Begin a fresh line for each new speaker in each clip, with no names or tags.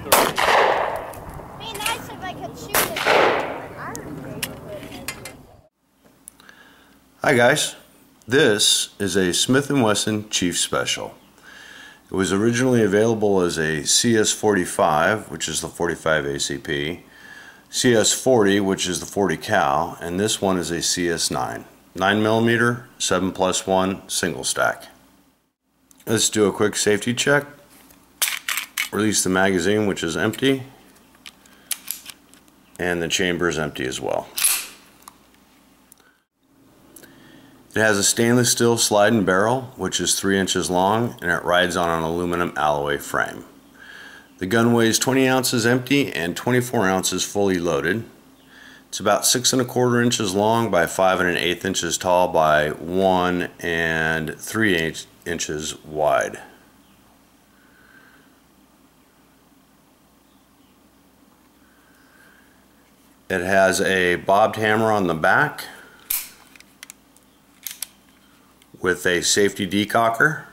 Be nice if I could shoot it.
Hi guys, this is a Smith Wesson Chief Special. It was originally available as a CS45, which is the 45 ACP, CS40, which is the 40 cal, and this one is a CS9, 9mm, 7+1 single stack. Let's do a quick safety check. Release the magazine, which is empty, and the chamber is empty as well. It has a stainless steel sliding barrel, which is 3 inches long, and it rides on an aluminum alloy frame. The gun weighs 20 ounces empty and 24 ounces fully loaded. It's about 6 1/4 inches long by 5 1/8 inches tall by 1 3 inches wide. It has a bobbed hammer on the back with a safety decocker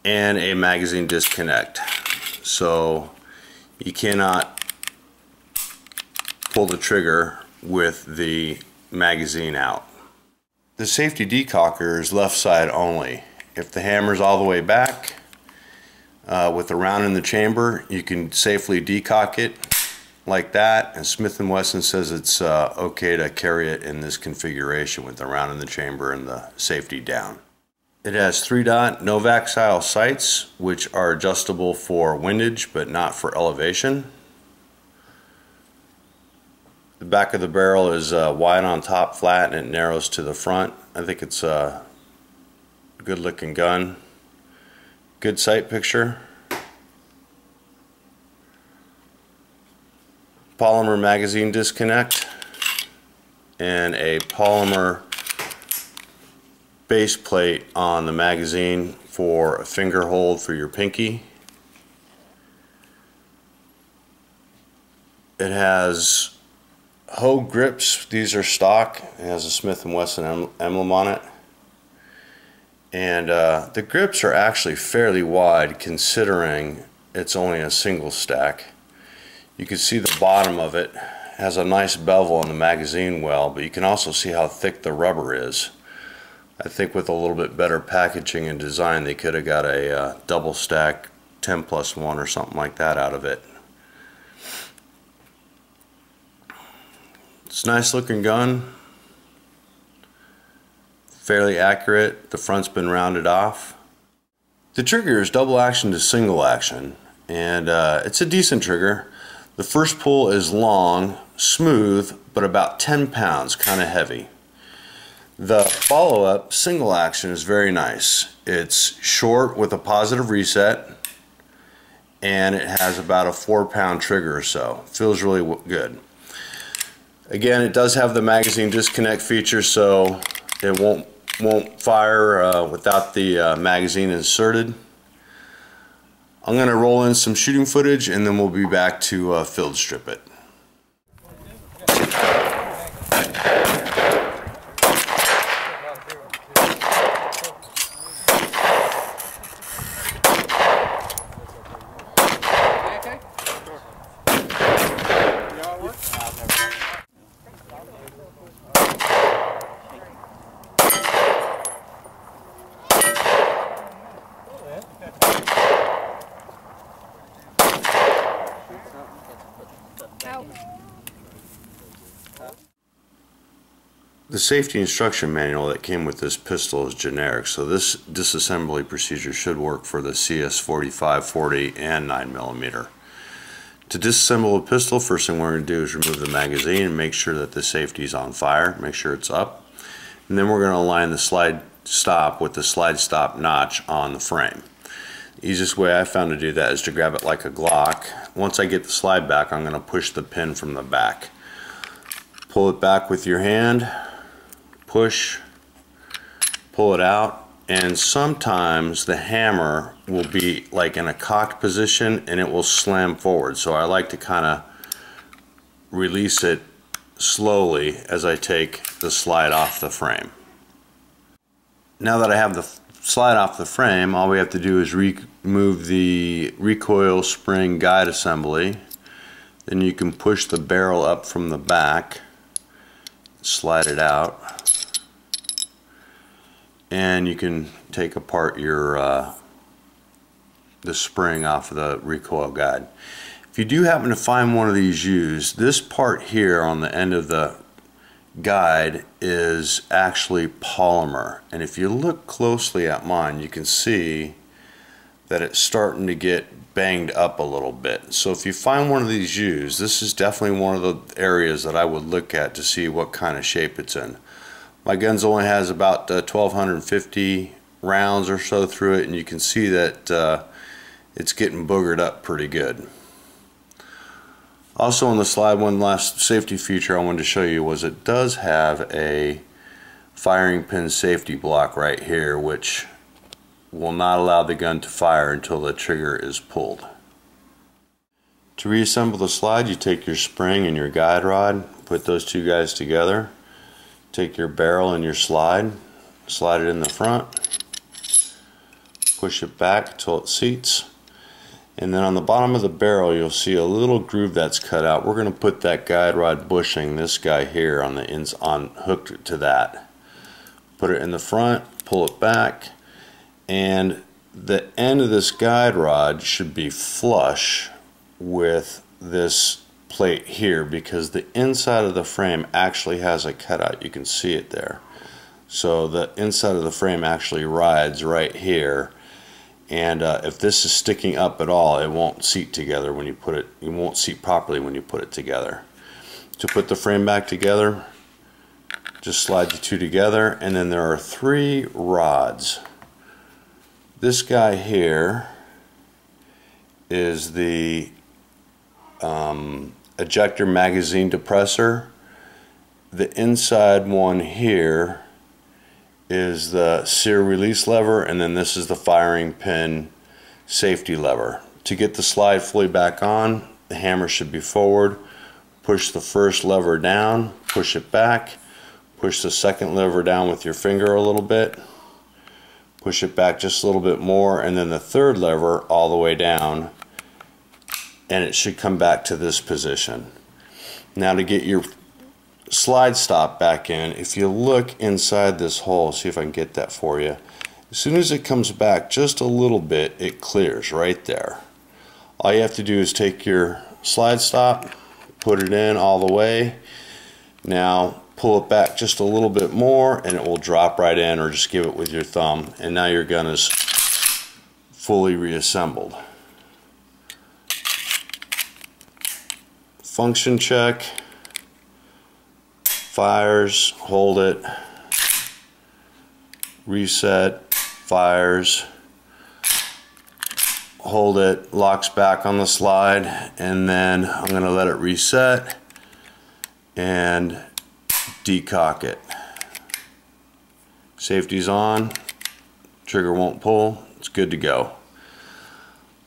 and a magazine disconnect, so you cannot pull the trigger with the magazine out. The safety decocker is left side only. If the hammer's all the way back with the round in the chamber, you can safely decock it like that, and Smith & Wesson says it's okay to carry it in this configuration with the round in the chamber and the safety down. It has 3-dot Novak style sights, which are adjustable for windage but not for elevation. The back of the barrel is wide on top, flat, and it narrows to the front. I think it's a good looking gun. Good sight picture. Polymer magazine disconnect and a polymer base plate on the magazine for a finger hold for your pinky. It has hoe grips. These are stock. It has a Smith & Wesson emblem on it, and the grips are actually fairly wide considering it's only a single stack. You can see the bottom of it has a nice bevel on the magazine well, but you can also see how thick the rubber is. I think with a little bit better packaging and design, they could have got a double stack 10+1 or something like that out of it. It's a nice looking gun, fairly accurate. The front's been rounded off. The trigger is double action to single action, and it's a decent trigger. The first pull is long, smooth, but about 10 pounds, kind of heavy. The follow-up single action is very nice. It's short with a positive reset, and it has about a 4-pound trigger or so. Feels really good. Again, it does have the magazine disconnect feature, so it won't fire without the magazine inserted. I'm going to roll in some shooting footage, and then we'll be back to field strip it. The safety instruction manual that came with this pistol is generic, so this disassembly procedure should work for the CS45, 40, and 9mm. To disassemble a pistol, first thing we're going to do is remove the magazine and make sure that the safety is on fire, make sure it's up. And then we're going to align the slide stop with the slide stop notch on the frame. The easiest way I found to do that is to grab it like a Glock. Once I get the slide back, I'm going to push the pin from the back. Pull it back with your hand, push, pull it out, and sometimes the hammer will be like in a cocked position and it will slam forward. So I like to kind of release it slowly as I take the slide off the frame. Now that I have the slide off the frame, all we have to do is remove move the recoil spring guide assembly. Then you can push the barrel up from the back, slide it out, and you can take apart your the spring off of the recoil guide. If you do happen to find one of these used, this part here on the end of the guide is actually polymer, and if you look closely at mine, you can see that it's starting to get banged up a little bit. So if you find one of these used, this is definitely one of the areas that I would look at to see what kind of shape it's in. My guns only has about 1250 rounds or so through it, and you can see that it's getting boogered up pretty good. Also on the slide, one last safety feature I wanted to show you was it does have a firing pin safety block right here, which will not allow the gun to fire until the trigger is pulled. To reassemble the slide, you take your spring and your guide rod, put those two guys together, take your barrel and your slide, slide it in the front, push it back until it seats, and then on the bottom of the barrel you'll see a little groove that's cut out. We're going to put that guide rod bushing, this guy here, on the ends, hooked to that. Put it in the front, pull it back, and the end of this guide rod should be flush with this plate here, because the inside of the frame actually has a cutout. You can see it there. So the inside of the frame actually rides right here, and if this is sticking up at all, it won't seat together when you put it. It won't seat properly when you put it together. To put the frame back together, just slide the two together, and then there are 3 rods. This guy here is the ejector magazine depressor. The inside one here is the sear release lever, and then this is the firing pin safety lever. To get the slide fully back on, the hammer should be forward. Push the first lever down, push it back, push the second lever down with your finger a little bit, push it back just a little bit more, and then the third lever all the way down, and it should come back to this position. Now to get your slide stop back in, if you look inside this hole, see if I can get that for you, as soon as it comes back just a little bit, it clears right there. All you have to do is take your slide stop, put it in all the way, now pull it back just a little bit more and it will drop right in, or just give it with your thumb, and now your gun is fully reassembled. Function check, fires, hold it, reset, fires, hold it, locks back on the slide, and then I'm going to let it reset and decock it. Safety's on, trigger won't pull, it's good to go.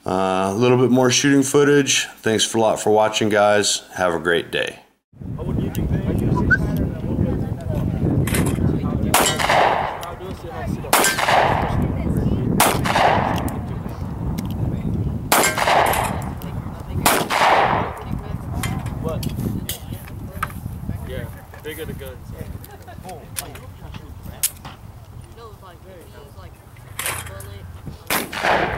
A little bit more shooting footage. Thanks a lot for watching, guys. Have a great day.
Yeah, bigger the guns.
It was like bullet.